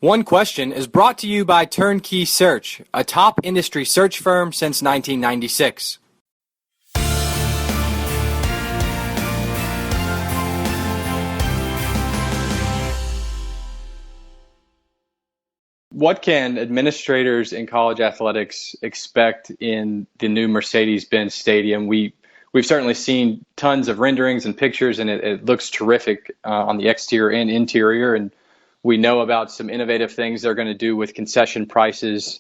One Question is brought to you by Turnkey Search, a top industry search firm since 1996. What can administrators in college athletics expect in the new Mercedes Benz Stadium? We've certainly seen tons of renderings and pictures, and it looks terrific on the exterior and interior. And we know about some innovative things they're going to do with concession prices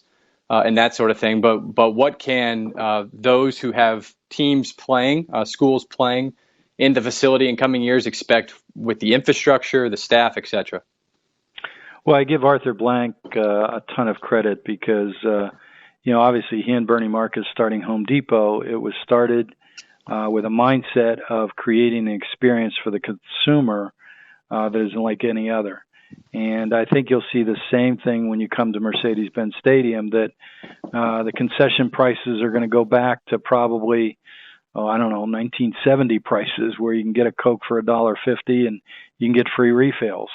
and that sort of thing. But what can those who have teams playing, schools playing in the facility in coming years expect with the infrastructure, the staff, etc.? Well, I give Arthur Blank a ton of credit because, obviously he and Bernie Marcus starting Home Depot, it was started with a mindset of creating an experience for the consumer that isn't like any other. And I think you'll see the same thing when you come to Mercedes Benz Stadium, that the concession prices are going to go back to probably, 1970 prices, where you can get a Coke for $1.50 and you can get free refills.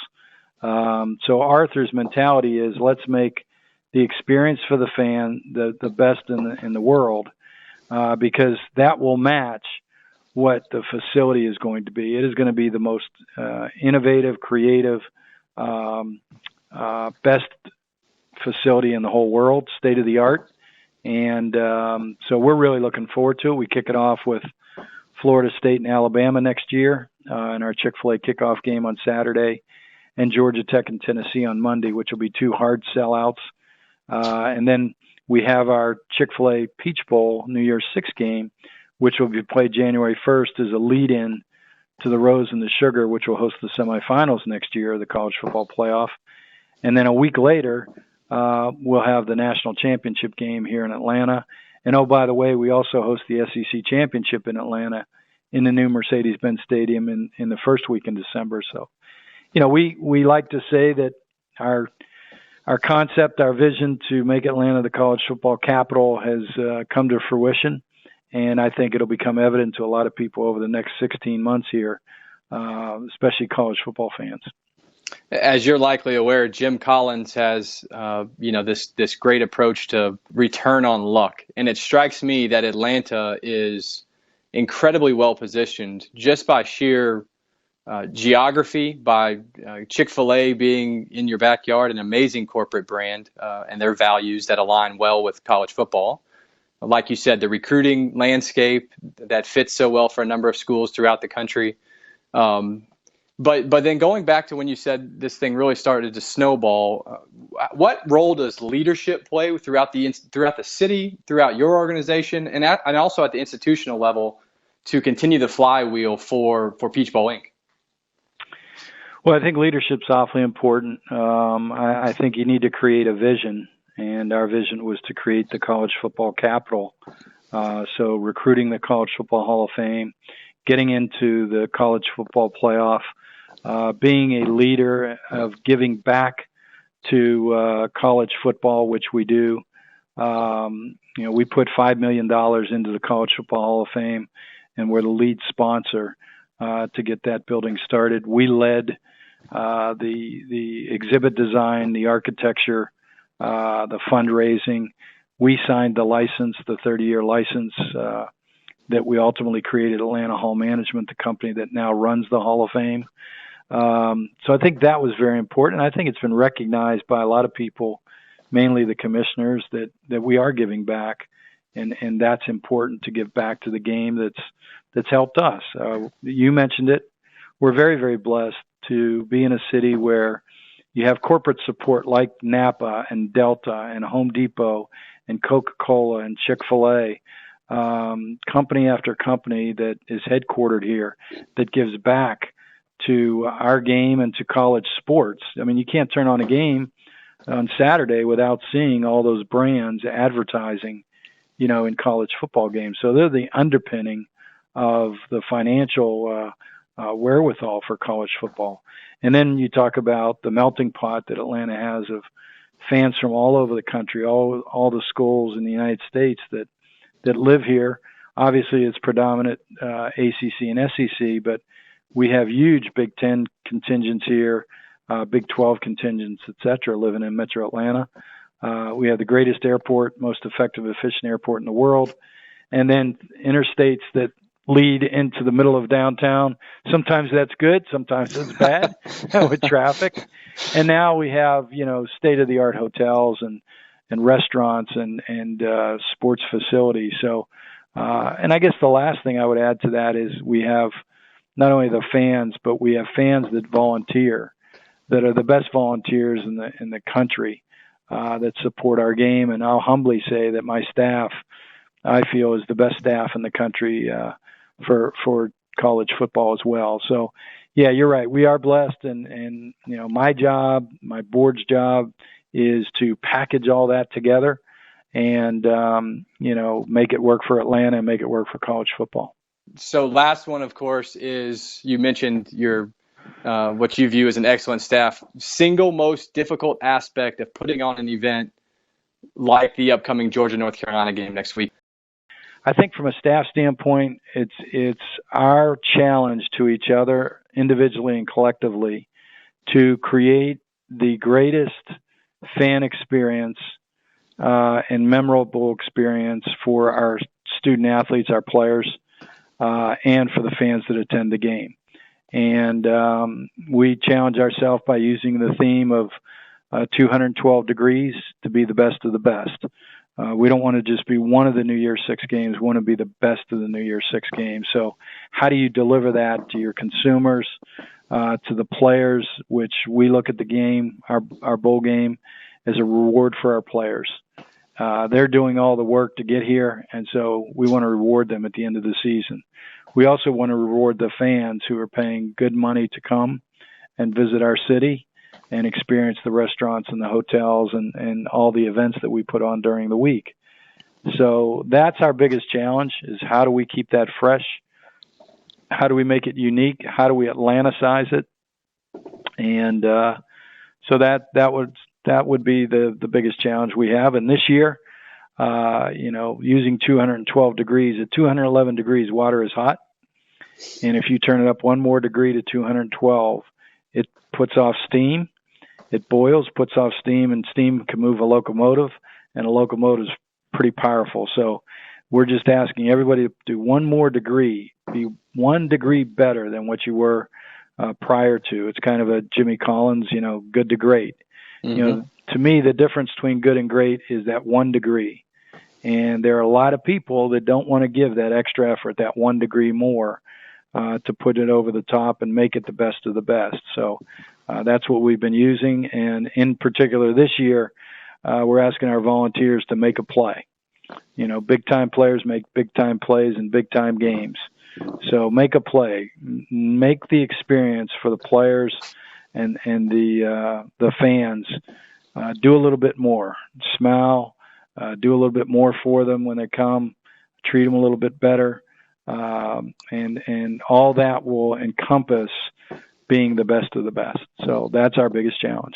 So Arthur's mentality is, let's make the experience for the fan the best in the world, because that will match what the facility is going to be. It is going to be the most innovative, creative, best facility in the whole world, state of the art. And so we're really looking forward to it. We kick it off with Florida State and Alabama next year in our Chick-fil-A kickoff game on Saturday, and Georgia Tech and Tennessee on Monday, which will be two hard sellouts. And then we have our Chick-fil-A Peach Bowl New Year's Six game, which will be played January 1st as a lead-in to the Rose and the Sugar, which will host the semifinals next year of the college football playoff. And then a week later, we'll have the national championship game here in Atlanta. And, oh, by the way, we also host the SEC championship in Atlanta in the new Mercedes-Benz Stadium in the first week in December. So, we like to say that our concept, our vision to make Atlanta the college football capital has come to fruition. And I think it'll become evident to a lot of people over the next 16 months here, especially college football fans. As you're likely aware, Jim Collins has, this great approach to return on luck. And it strikes me that Atlanta is incredibly well positioned just by sheer geography, by Chick-fil-A being in your backyard, an amazing corporate brand, and their values that align well with college football. Like you said, the recruiting landscape that fits so well for a number of schools throughout the country. But then going back to when you said this thing really started to snowball, what role does leadership play throughout the city, throughout your organization, and also at the institutional level to continue the flywheel for Peach Bowl Inc.? Well, I think leadership's awfully important. I think you need to create a vision, and our vision was to create the college football capital. So recruiting the College Football Hall of Fame, getting into the college football playoff, being a leader of giving back to college football, which we do. We put $5 million into the College Football Hall of Fame, and we're the lead sponsor to get that building started. We led the exhibit design, the architecture, the fundraising. We signed the license, the 30-year license that we ultimately created, Atlanta Hall Management, the company that now runs the Hall of Fame. So I think that was very important. I think it's been recognized by a lot of people, mainly the commissioners, that we are giving back, and that's important to give back to the game that's helped us. You mentioned it. We're very, very blessed to be in a city where you have corporate support like Napa and Delta and Home Depot and Coca-Cola and Chick-fil-A, company after company that is headquartered here that gives back to our game and to college sports. I mean, you can't turn on a game on Saturday without seeing all those brands advertising, in college football games. So they're the underpinning of the financial wherewithal for college football. And then you talk about the melting pot that Atlanta has of fans from all over the country, all the schools in the United States that live here. Obviously, it's predominant ACC and SEC, but we have huge Big Ten contingents here, Big 12 contingents, et cetera, living in Metro Atlanta. We have the greatest airport, most effective, efficient airport in the world. And then interstates that lead into the middle of downtown. Sometimes that's good, sometimes it's bad with traffic. And now we have, state-of-the-art hotels and restaurants and sports facilities. So, and I guess the last thing I would add to that is we have not only the fans, but we have fans that volunteer, that are the best volunteers in the country, that support our game. And I'll humbly say that my staff, I feel, is the best staff in the country for college football as well. So, yeah, you're right. We are blessed, and my job, my board's job, is to package all that together and make it work for Atlanta and make it work for college football. So, last one, of course, is you mentioned your what you view as an excellent staff. Single most difficult aspect of putting on an event like the upcoming Georgia-North Carolina game next week? I think from a staff standpoint, it's our challenge to each other individually and collectively to create the greatest fan experience and memorable experience for our student athletes, our players, and for the fans that attend the game. And we challenge ourselves by using the theme of 212 degrees to be the best of the best. We don't want to just be one of the New Year's Six games. We want to be the best of the New Year's Six games. So how do you deliver that to your consumers, to the players, which we look at the game, our bowl game, as a reward for our players. They're doing all the work to get here, and so we want to reward them at the end of the season. We also want to reward the fans who are paying good money to come and visit our city and experience the restaurants and the hotels and all the events that we put on during the week. So that's our biggest challenge, is how do we keep that fresh? How do we make it unique? How do we Atlanticize it? And so that would be the biggest challenge we have. And this year, using 212 degrees, at 211 degrees, water is hot. And if you turn it up one more degree to 212, it puts off steam. It boils, puts off steam, and steam can move a locomotive, and a locomotive is pretty powerful. So we're just asking everybody to do one more degree, be 1 degree better than what you were prior to. It's kind of a Jimmy Collins, good to great. Mm-hmm. To me, the difference between good and great is that 1 degree. And there are a lot of people that don't want to give that extra effort, that 1 degree more, to put it over the top and make it the best of the best. So that's what we've been using. And in particular this year, we're asking our volunteers to make a play. Big-time players make big-time plays in big-time games. So make a play. Make the experience for the players and the fans. Do a little bit more. Smile. Do a little bit more for them when they come. Treat them a little bit better. And all that will encompass being the best of the best. So that's our biggest challenge.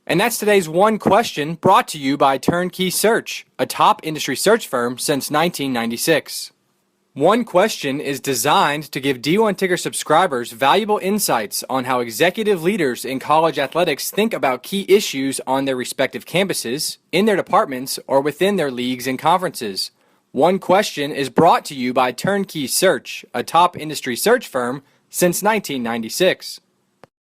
And that's today's One Question, brought to you by Turnkey Search, a top industry search firm since 1996. One Question is designed to give D1 Ticker subscribers valuable insights on how executive leaders in college athletics think about key issues on their respective campuses, in their departments, or within their leagues and conferences. One Question is brought to you by Turnkey Search, a top industry search firm since 1996.